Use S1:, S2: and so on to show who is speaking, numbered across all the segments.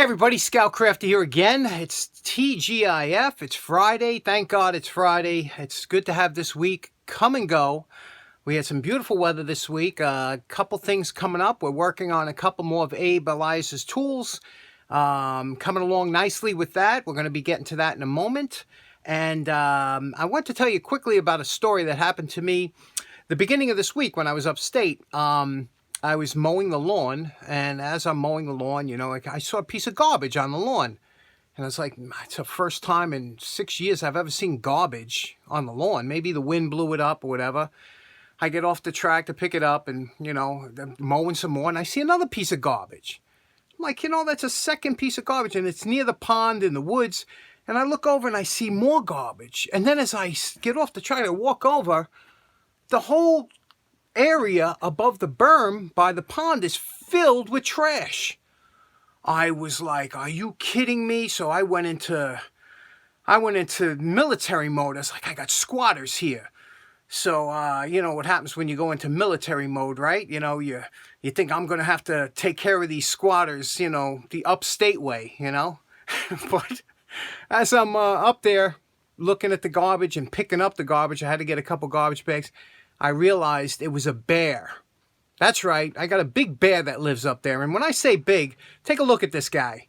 S1: Hey everybody, Scoutcrafter here again. It's TGIF. It's Friday. Thank God it's Friday. It's good to have this week come and go. We had some beautiful weather this week. A couple things coming up. We're working on a couple more of Abe Elias's tools. Coming along nicely with that. We're going to be getting to that in a moment. And I want to tell you quickly about a story that happened to me the beginning of this week when I was upstate. I was mowing the lawn, and as I'm mowing the lawn, you know, like I saw a piece of garbage on the lawn. And it's like, it's the first time in 6 years I've ever seen garbage on the lawn. Maybe the wind blew it up or whatever. I get off the track to pick it up and, you know, I'm mowing some more, and I see another piece of garbage. I'm like, you know, that's a second piece of garbage, and it's near the pond in the woods. And I look over and I see more garbage. And then as I get off the track and walk over, the whole area above the berm by the pond is filled with trash. I was like, are you kidding me? So I went into military mode. I was like, I got squatters here. So you know what happens when you go into military mode, right? You know, you think I'm going to have to take care of these squatters, you know, the upstate way, you know. But as I'm up there looking at the garbage and picking up the garbage, I had to get a couple garbage bags. I realized it was a bear. That's right. I got a big bear that lives up there. And when I say big, take a look at this guy.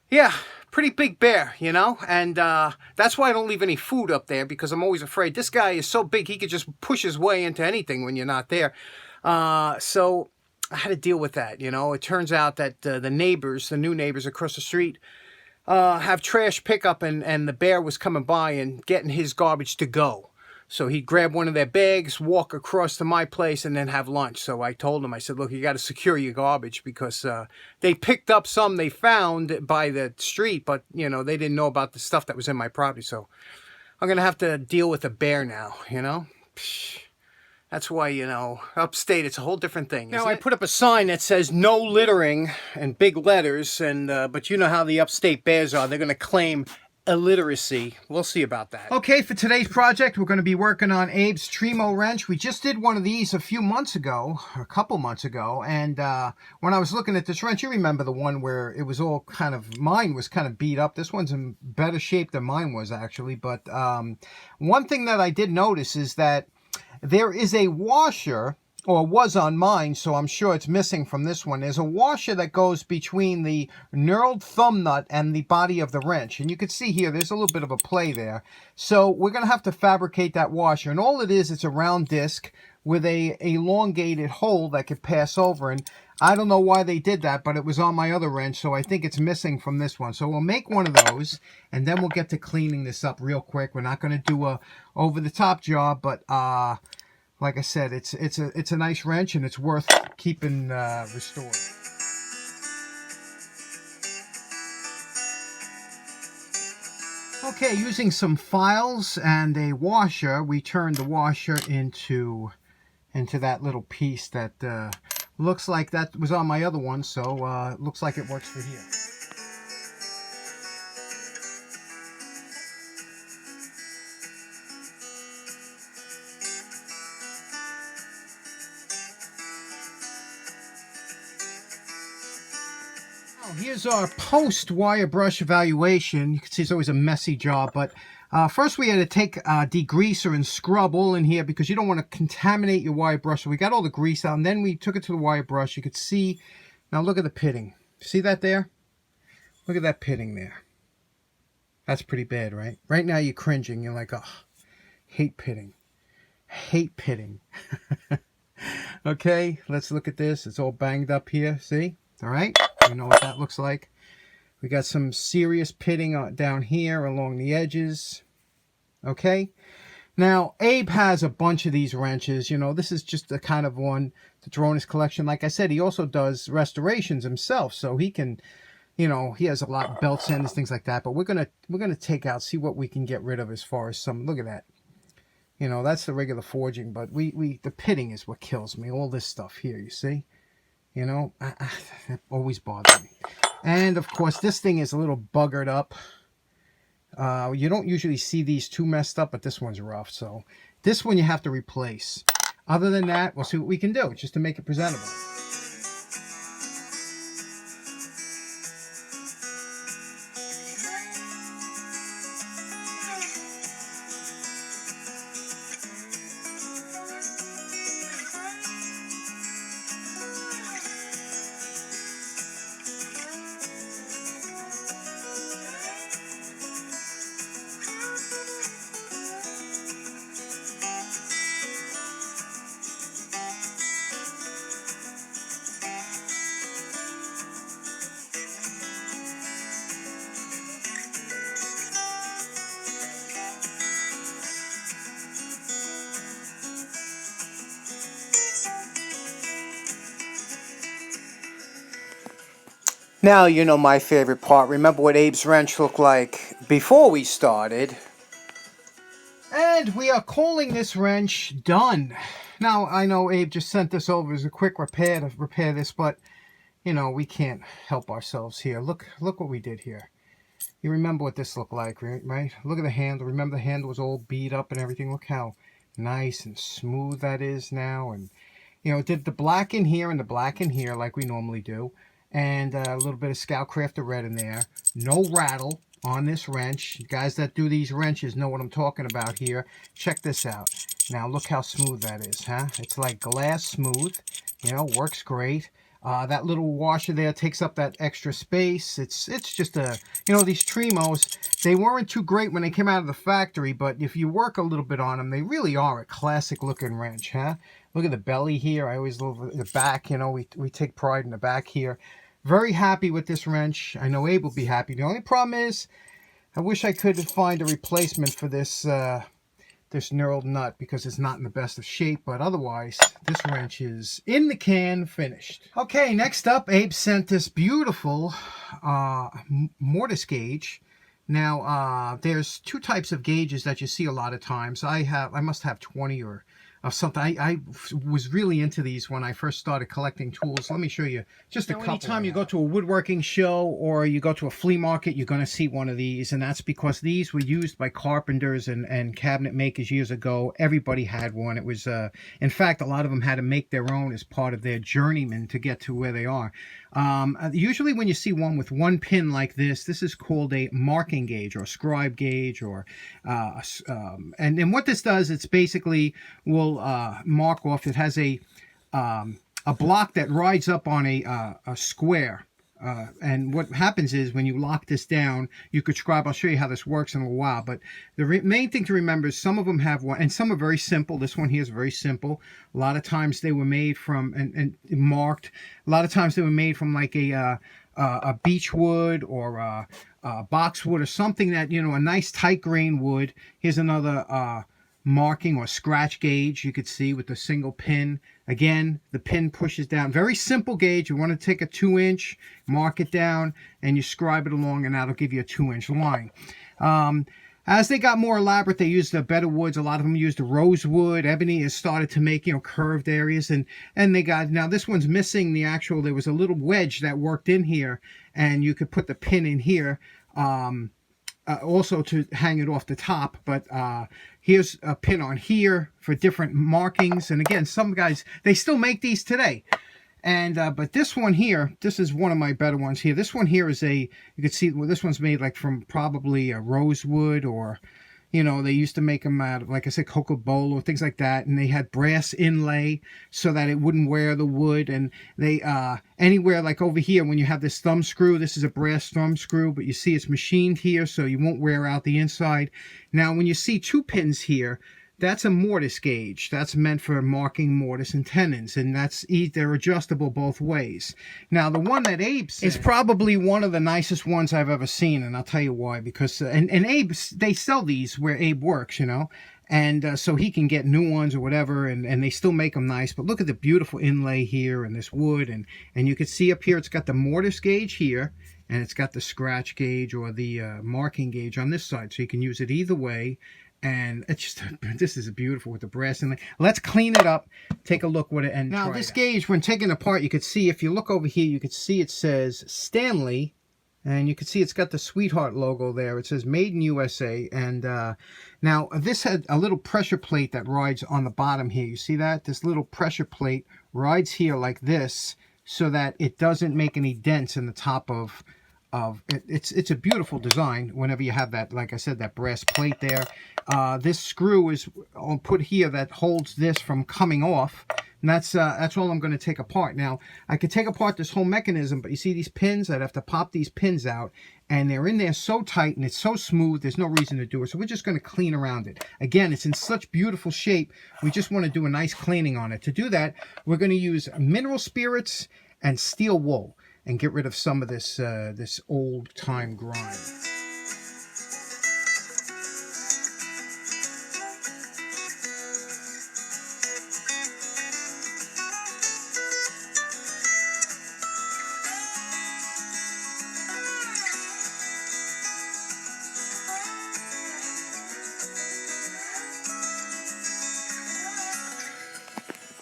S1: Yeah, pretty big bear, you know. And that's why I don't leave any food up there, because I'm always afraid. This guy is so big, he could just push his way into anything when you're not there. So I had to deal with that, you know. It turns out that the new neighbors across the street, have trash pickup, and the bear was coming by and getting his garbage to go. So he'd grab one of their bags, walk across to my place, and then have lunch. So I told him, I said, look, you got to secure your garbage, because they picked up some they found by the street, but, you know, they didn't know about the stuff that was in my property. So I'm going to have to deal with a bear now, you know. That's why, you know, upstate, it's a whole different thing. Now, I put up a sign that says no littering in big letters, and but you know how the upstate bears are. They're going to claim illiteracy. We'll see about that. Okay, for today's project, we're going to be working on Abe's Trimo wrench. We just did one of these a few months ago, or a couple months ago, and when I was looking at this wrench, you remember the one where it was all kind of, mine was kind of beat up. This one's in better shape than mine was, actually, but one thing that I did notice is that there is a washer, or was on mine, so I'm sure it's missing from this one. There's a washer that goes between the knurled thumb nut and the body of the wrench. And you can see here, there's a little bit of a play there. So we're going to have to fabricate that washer. And all it is, it's a round disc with a elongated hole that could pass over. And I don't know why they did that, but it was on my other wrench, so I think it's missing from this one. So we'll make one of those, and then we'll get to cleaning this up real quick. We're not going to do a over-the-top job, but like I said, it's a nice wrench, and it's worth keeping restored. Okay, using some files and a washer, we turned the washer into that little piece that looks like that was on my other one, so looks like it works for here. Here's our post-wire brush evaluation. You can see it's always a messy job, but first we had to take degreaser and scrub all in here, because you don't want to contaminate your wire brush. So we got all the grease out, and then we took it to the wire brush. You could see, now look at the pitting. See that there? Look at that pitting there. That's pretty bad, right? Right now you're cringing. You're like, oh, hate pitting. Hate pitting. Okay, let's look at this. It's all banged up here, see? All right, you know what that looks like. We got some serious pitting down here along the edges. Okay, now Abe has a bunch of these wrenches. You know, this is just the kind of one to throw in his collection. Like I said, he also does restorations himself, so he can, you know, he has a lot of belt sanders, things like that. But we're gonna take out, see what we can get rid of as far as some. Look at that. You know, that's the regular forging, but the pitting is what kills me. All this stuff here, you see. You know, that always bothers me. And, of course, this thing is a little buggered up. You don't usually see these too messed up, but this one's rough. So this one you have to replace. Other than that, we'll see what we can do just to make it presentable. Now you know my favorite part. Remember what Abe's wrench looked like before we started. And we are calling this wrench done. Now, I know Abe just sent this over as a quick repair to repair this, but, you know, we can't help ourselves here. Look what we did here. You remember what this looked like, right? Look at the handle. Remember the handle was all beat up and everything. Look how nice and smooth that is now. And, you know, did the black in here and the black in here like we normally do. And a little bit of Scout Crafter red in there. No rattle on this wrench. Guys that do these wrenches know what I'm talking about here. Check this out. Now look how smooth that is, huh? It's like glass smooth. You know, works great. That little washer there takes up that extra space. It's just a, you know, these Trimos, they weren't too great when they came out of the factory, but if you work a little bit on them, they really are a classic looking wrench, huh? Look at the belly here. I always love the back, you know, we take pride in the back here. Very happy with this wrench. I know Abe will be happy. The only problem is, I wish I could find a replacement for this this knurled nut because it's not in the best of shape, but otherwise this wrench is in the can, finished. Okay, next up, Abe sent this beautiful Mortise Gage. Now there's two types of gauges that you see a lot of times. I must have 20 or something. I was really into these when I first started collecting tools. Let me show you just a couple. Anytime you go to a woodworking show or you go to a flea market, you're going to see one of these, and that's because these were used by carpenters and cabinet makers years ago. Everybody had one. It was, in fact, a lot of them had to make their own as part of their journeyman to get to where they are. Usually when you see one with one pin like this is called a marking gauge or scribe gauge, or and what this does, it's basically will mark off. It has a block that rides up on a square. And what happens is when you lock this down, you could scribe. I'll show you how this works in a while. But the main thing to remember is some of them have one, and some are very simple. This one here is very simple. A lot of times they were made from and marked. A lot of times they were made from like a beech wood or a boxwood or something that, you know, a nice tight grain wood. Here's another marking or scratch gauge you could see with the single pin. Again, the pin pushes down. Very simple gauge. You want to take a 2-inch, mark it down, and you scribe it along, and that'll give you a 2-inch line. As they got more elaborate, they used the better woods. A lot of them used the rosewood. Ebony has started to make, you know, curved areas, and they got, now this one's missing the actual, there was a little wedge that worked in here, and you could put the pin in here. Also to hang it off the top, but here's a pin on here for different markings. And again, some guys, they still make these today. And but this one here, this is one of my better ones here. This one here is you can see, well, this one's made like from probably a rosewood, or, you know, they used to make them out of, like I said, cocoa bowl or things like that, and they had brass inlay so that it wouldn't wear the wood. And they anywhere like over here, when you have this thumb screw, this is a brass thumb screw, but you see it's machined here so you won't wear out the inside. Now when you see 2 pins here, that's a mortise gauge. That's meant for marking mortise and tenons, and they're adjustable both ways. Now, the one that Abe said is probably one of the nicest ones I've ever seen, and I'll tell you why. Because and Abe, they sell these where Abe works, you know, and so he can get new ones or whatever, and they still make them nice. But look at the beautiful inlay here and this wood, and you can see up here it's got the mortise gauge here, and it's got the scratch gauge or the marking gauge on this side, so you can use it either way. And it's just, this is beautiful with the brass in it. Let's clean it up, take a look with it, and now this gauge, when taken apart, you could see, if you look over here, you could see it says Stanley, and you can see it's got the Sweetheart logo there. It says Made in USA. And now this had a little pressure plate that rides on the bottom here. You see that? This little pressure plate rides here like this, so that it doesn't make any dents in the top of it's a beautiful design whenever you have that, like I said, that brass plate there. This screw is put here that holds this from coming off, and that's all I'm going to take apart. Now I could take apart this whole mechanism, but you see these pins, I'd have to pop these pins out, and they're in there so tight and it's so smooth, there's no reason to do it. So we're just going to clean around it. Again, it's in such beautiful shape, we just want to do a nice cleaning on it. To do that, we're going to use mineral spirits and steel wool, and get rid of some of this this old-time grime.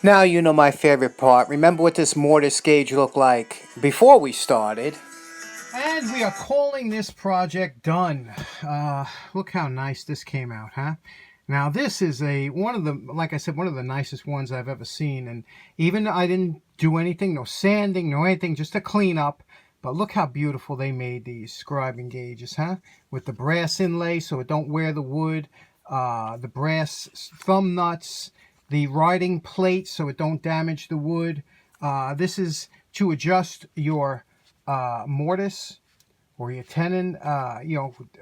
S1: Now you know my favorite part. Remember what this Mortise Gage looked like before we started. And we are calling this project done. Look how nice this came out, huh? Now this is one of the nicest ones I've ever seen. And even I didn't do anything, no sanding, no anything, just a cleanup. But look how beautiful they made these scribing gauges, huh? With the brass inlay so it don't wear the wood. The brass thumb nuts. The writing plate so it don't damage the wood. This is to adjust your mortise or your tenon,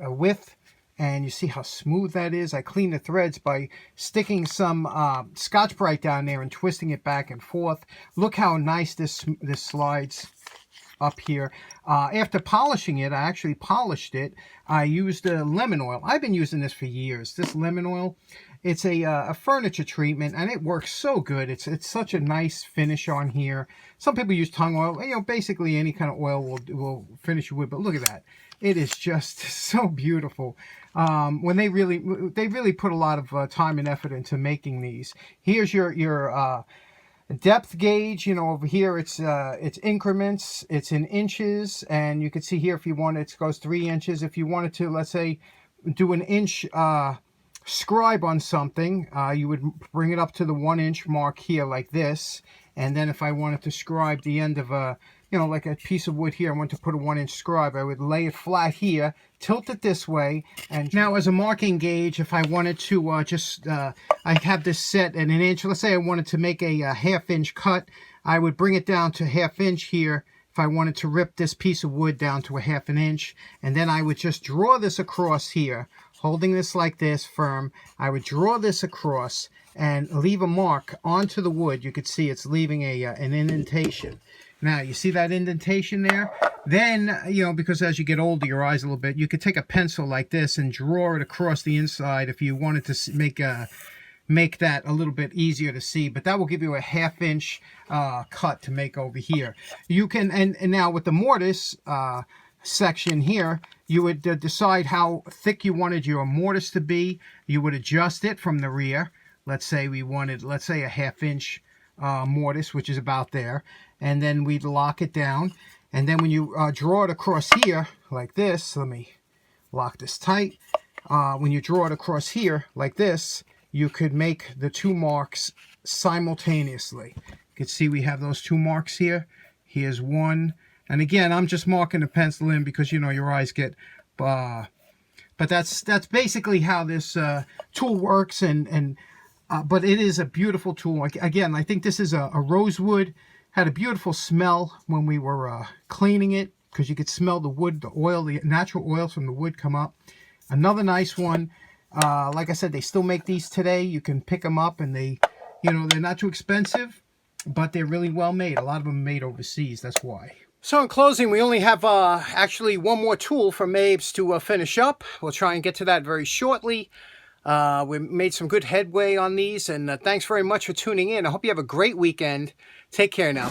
S1: width, and you see how smooth that is. I clean the threads by sticking some Scotch-Brite down there and twisting it back and forth. Look how nice this slides up here. After polishing it, I actually polished it. I used lemon oil. I've been using this for years. This lemon oil, it's a furniture treatment, and it works so good. It's such a nice finish on here. Some people use tongue oil. You know, basically any kind of oil will finish your wood. But look at that. It is just so beautiful. When they really put a lot of time and effort into making these. Here's your depth gauge. You know, over here it's increments. It's in inches, and you can see here if you want it goes 3 inches. If you wanted to, let's say, do an inch scribe on something, you would bring it up to the 1 inch mark here like this. And then if I wanted to scribe the end of a, like a piece of wood here, I want to put a 1 inch scribe, I would lay it flat here, tilt it this way. And now as a marking gauge, if I wanted to I have this set at 1 inch. Let's say I wanted to make a 1/2 inch cut, I would bring it down to 1/2 inch here. If I wanted to rip this piece of wood down to 1/2 inch, and then I would just draw this across here, holding this like this firm. I would draw this across and leave a mark onto the wood. You could see it's leaving an indentation. Now, you see that indentation there? Then, because as you get older, your eyes a little bit, you could take a pencil like this and draw it across the inside if you wanted to make that a little bit easier to see. But that will give you a 1/2 inch cut to make over here. You can, and now with the mortise section here, you would decide how thick you wanted your mortise to be. You would adjust it from the rear. Let's say we wanted, a 1/2 inch mortise, which is about there. And then we'd lock it down. And then when you draw it across here like this, let me lock this tight. When you draw it across here like this, you could make the 2 marks simultaneously. You can see we have those 2 marks here. Here's one. And again, I'm just marking a pencil in because, your eyes get... but that's basically how this tool works. But it is a beautiful tool. Again, I think this is a rosewood. Had a beautiful smell when we were cleaning it because you could smell the wood, the oil, the natural oils from the wood come up. Another nice one. Like I said, they still make these today. You can pick them up, and they're not too expensive, but they're really well made. A lot of them are made overseas. That's why. So in closing, we only have actually one more tool from Abe's to finish up. We'll try and get to that very shortly. We made some good headway on these, and thanks very much for tuning in. I hope you have a great weekend. Take care now.